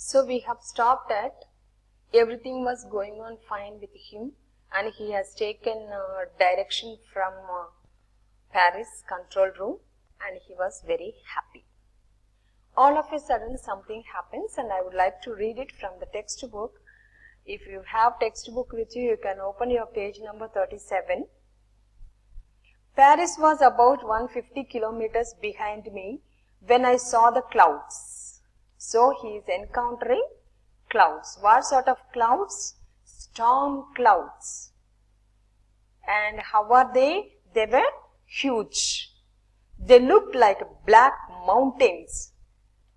So we have stopped at everything was going on fine with him, and he has taken direction from Paris control room, and he was very happy. All of a sudden something happens, and I would like to read it from the textbook. If you have textbook with you, you can open your page number 37. Paris was about 150 kilometers behind me when I saw the clouds. So he is encountering clouds. What sort of clouds? Storm clouds. And how are they? They were huge. They looked like black mountains.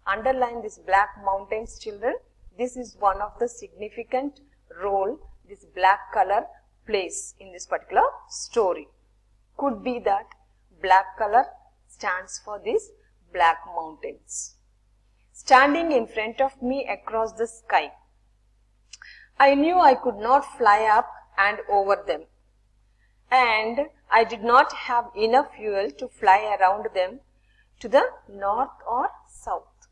Underline this, black mountains, children. This is one of the significant role this black color plays in this particular story. Could be that black color stands for these black mountains. Standing in front of me across the sky. I knew I could not fly up and over them, and I did not have enough fuel to fly around them to the north or south.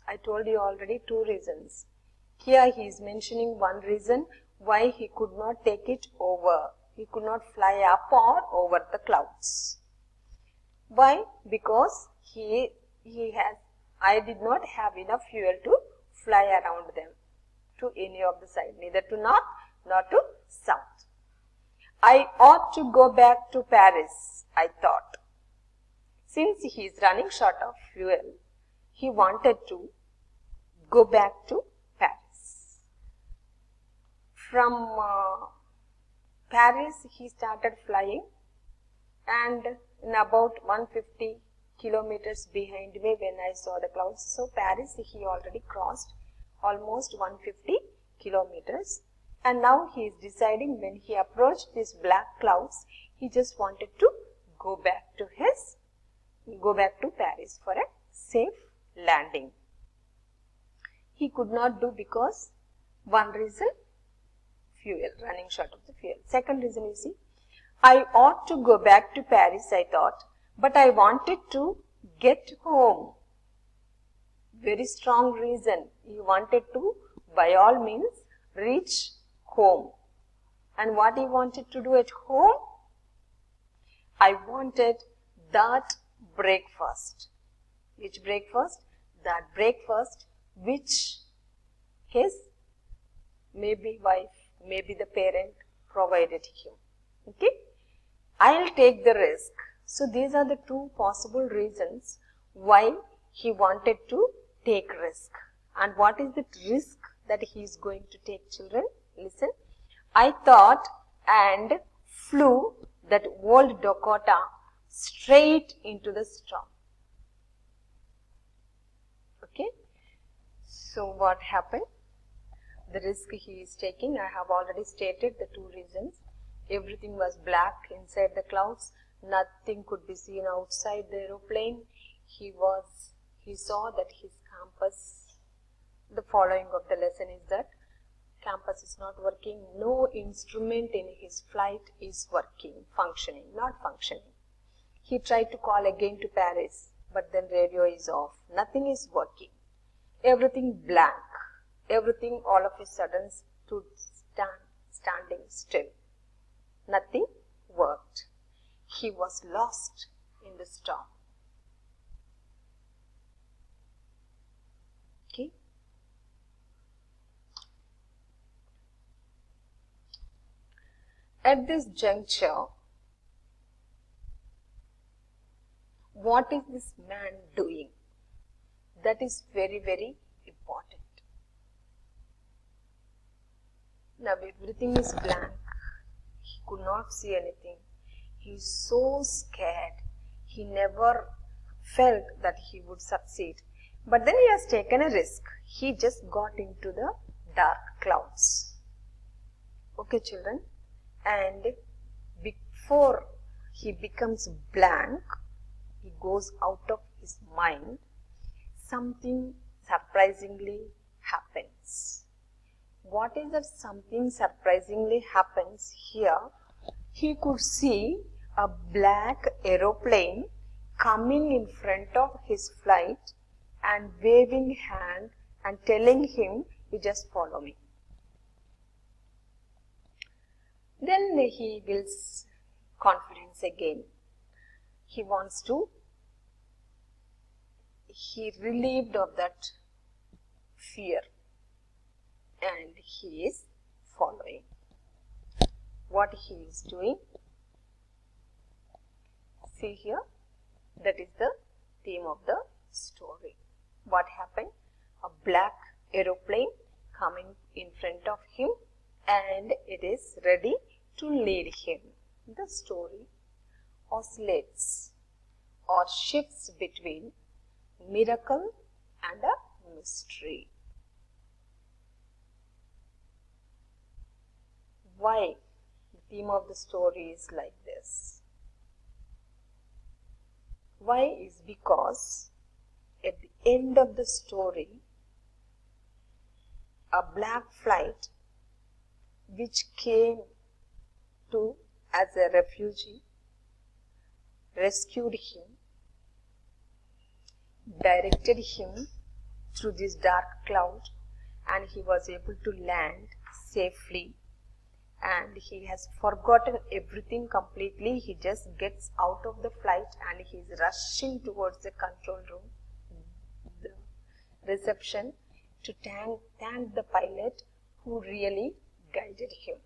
I told you already two reasons. Here he is mentioning one reason why he could not take it over. He could not fly up or over the clouds. Why? Because I did not have enough fuel to fly around them to any of the side, neither to north nor to south. I ought to go back to Paris, I thought. Since he is running short of fuel, he wanted to go back to Paris. From Paris he started flying, and in about 150 kilometers behind me when I saw the clouds. So Paris he already crossed almost 150 kilometers, and now he is deciding when he approached these black clouds, he just wanted to go back to Paris for a safe landing. He could not do because one reason, fuel, running short of the fuel. Second reason, you see, I ought to go back to Paris, I thought, but I wanted to get home. Very strong reason. He wanted to, by all means, reach home. And what he wanted to do at home? I wanted that breakfast. Which breakfast? That breakfast which his maybe wife, maybe the parent provided him. Okay? I'll take the risk. So these are the two possible reasons why he wanted to take risk. And what is the risk that he is going to take, children? Listen. I thought and flew that old Dakota straight into the storm. Okay. So what happened? The risk he is taking, I have already stated the two reasons. Everything was black inside the clouds. Nothing could be seen outside the aeroplane. He saw that his compass, the following of the lesson is that compass is not working. No instrument in his flight is working, not functioning. He tried to call again to Paris, but then radio is off. Nothing is working. Everything blank. Everything all of a sudden stood standing still. Nothing worked. He was lost in the storm. Okay. At this juncture, what is this man doing? That is very, very important. Now everything is blank. He could not see anything. He is so scared. He never felt that he would succeed. But then he has taken a risk. He just got into the dark clouds. Okay, children? And before he becomes blank, he goes out of his mind, something surprisingly happens. What is that something surprisingly happens here? He could see a black aeroplane coming in front of his flight and waving hand and telling him, you just follow me. Then he builds confidence again. He relieved of that fear and he is following. What he is doing, see here, that is the theme of the story. What happened? A black aeroplane coming in front of him and it is ready to lead him. The story oscillates or shifts between miracle and a mystery. Why the theme of the story is like this? Why is because at the end of the story, a black flight which came to as a refugee rescued him, directed him through this dark cloud, and he was able to land safely. And he has forgotten everything completely. He just gets out of the flight and he is rushing towards the control room, the reception, to thank the pilot who really guided him.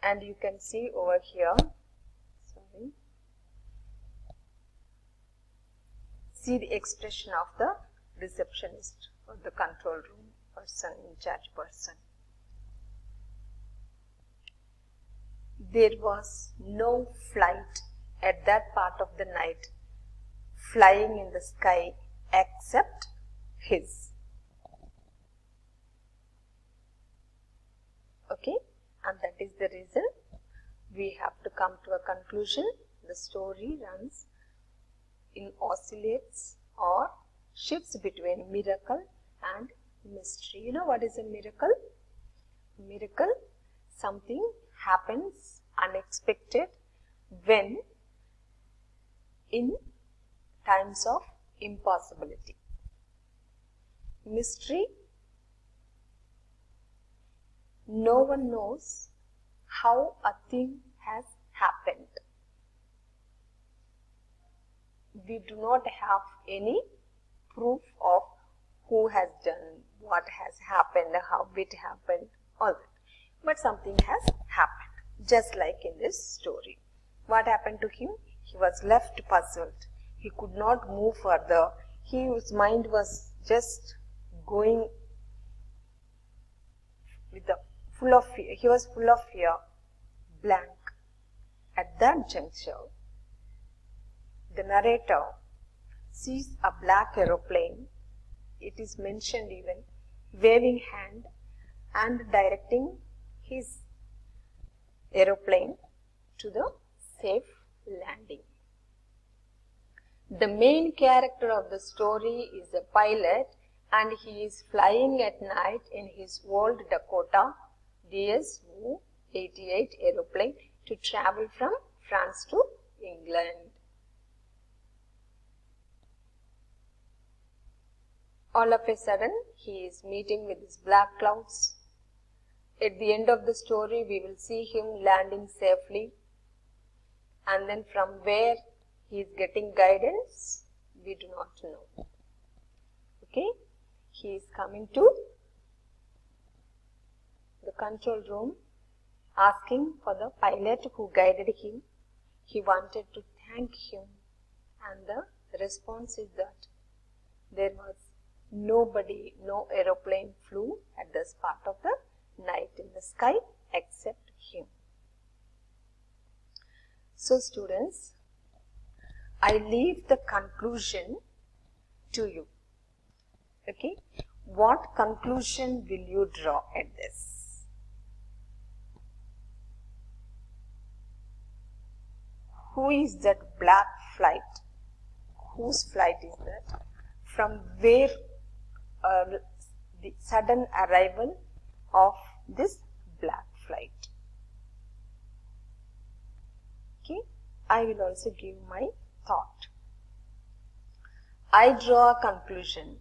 And you can see over here, see the expression of the receptionist or the control room person, in charge person. There was no flight at that part of the night flying in the sky except his. Okay, and that is the reason we have to come to a conclusion. The story runs in oscillates or shifts between miracle and mystery. You know what is a miracle? Miracle, something happens unexpected when in times of impossibility. Mystery, no one knows how a thing has happened. We do not have any proof of who has done, what has happened, how it happened, all that. But something has happened, just like in this story. What happened to him? He was left puzzled. He could not move further. His mind was just going with full of fear. He was full of fear, blank. At that juncture, the narrator sees a black aeroplane. It is mentioned even waving hand and directing his aeroplane to the safe landing. The main character of the story is a pilot and he is flying at night in his old Dakota DS-88 aeroplane to travel from France to England. All of a sudden, he is meeting with his black clouds. At the end of the story, we will see him landing safely. And then from where he is getting guidance, we do not know. Okay? He is coming to the control room, asking for the pilot who guided him. He wanted to thank him. And the response is that there was nobody, no aeroplane flew at this part of the night in the sky except him. So students, I leave the conclusion to you. Okay, what conclusion will you draw at this? Who is that black flight? Whose flight is that? From where the sudden arrival of this black flight? Okay, I will also give my thought. I draw a conclusion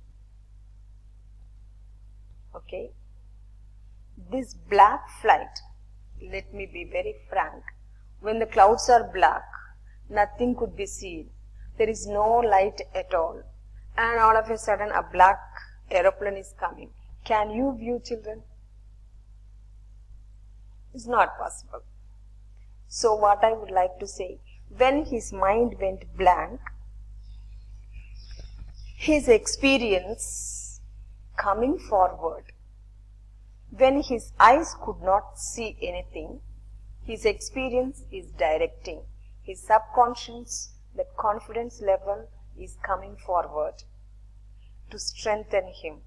Okay. This black flight, let me be very frank, when the clouds are black, nothing could be seen. There is no light at all. And all of a sudden a black aeroplane is coming. Can you view, children? It's not possible. So what I would like to say, when his mind went blank, his experience coming forward, when his eyes could not see anything, his experience is directing. His subconscious, the confidence level is coming forward to strengthen him,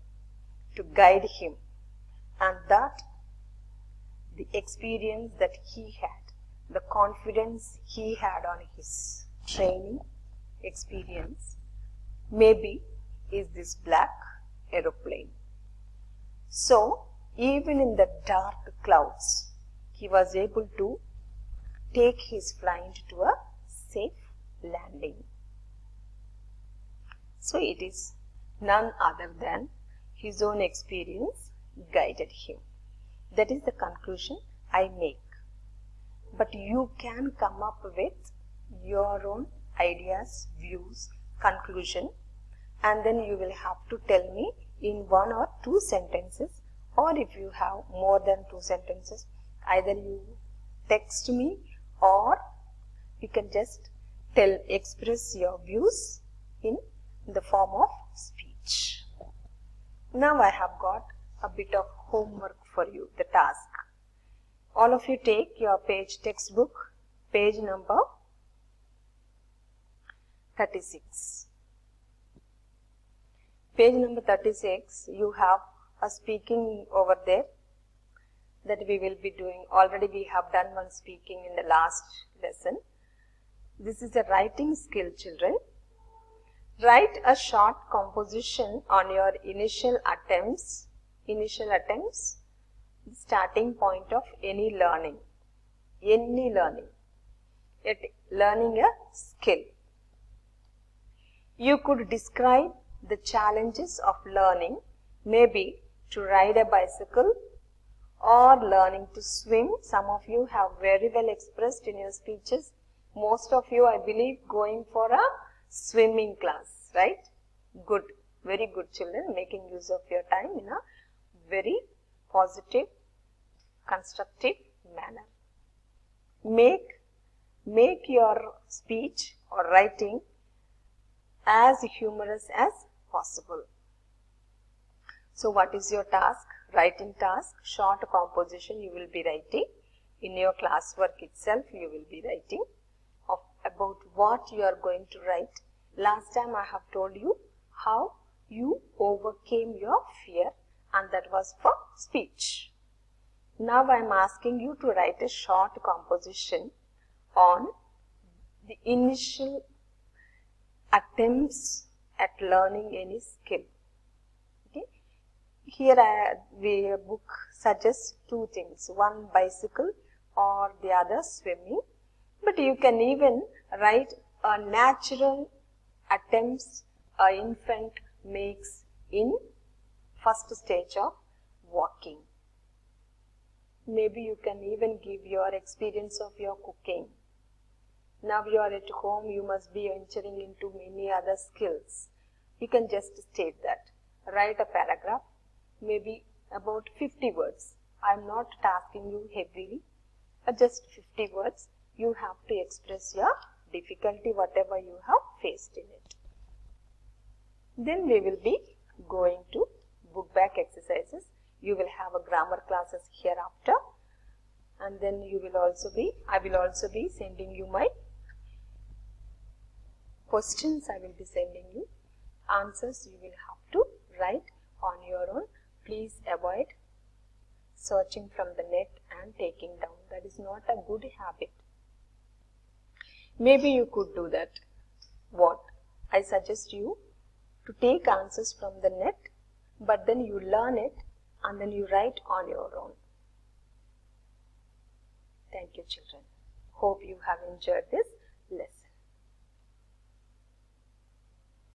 to guide him. And that, the experience that he had, the confidence he had on his training experience, maybe is this black aeroplane. So, even in the dark clouds, he was able to take his flight to a safe landing. So, it is none other than his own experience guided him. That is the conclusion I make. But you can come up with your own ideas, views, conclusion, and then you will have to tell me in 1 or 2 sentences, or if you have more than 2 sentences, either you text me or you can just express your views in the form of speech. Now I have got a bit of homework for you, the task. All of you take your textbook, page number 36. Page number 36, you have a speaking over there that we will be doing. Already we have done one speaking in the last lesson. This is a writing skill, children. Write a short composition on your initial attempts, the starting point of any learning, learning a skill. You could describe the challenges of learning, maybe to ride a bicycle or learning to swim. Some of you have very well expressed in your speeches. Most of you, I believe, going for a swimming class, right? Good, very good children, making use of your time in a very positive, constructive manner. Make your speech or writing as humorous as possible. So what is your task? Writing task, short composition you will be writing. In your classwork itself you will be writing about what you are going to write. Last time I have told you how you overcame your fear, and that was for speech. Now I am asking you to write a short composition on the initial attempts at learning any skill. Okay. Here the book suggests 2 things, one bicycle or the other swimming, but you can even write a natural attempts an infant makes in first stage of walking. Maybe you can even give your experience of your cooking. Now you are at home, you must be venturing into many other skills. You can just state that. Write a paragraph, maybe about 50 words. I am not tasking you heavily, just 50 words. You have to express your difficulty, whatever you have faced in it. Then we will be going to book back exercises. You will have a grammar classes hereafter, and then I will also be sending you my questions. I will be sending you answers. You will have to write on your own. Please avoid searching from the net and taking down. That is not a good habit. Maybe you could do that. What? I suggest you to take answers from the net, but then you learn it and then you write on your own. Thank you, children. Hope you have enjoyed this lesson.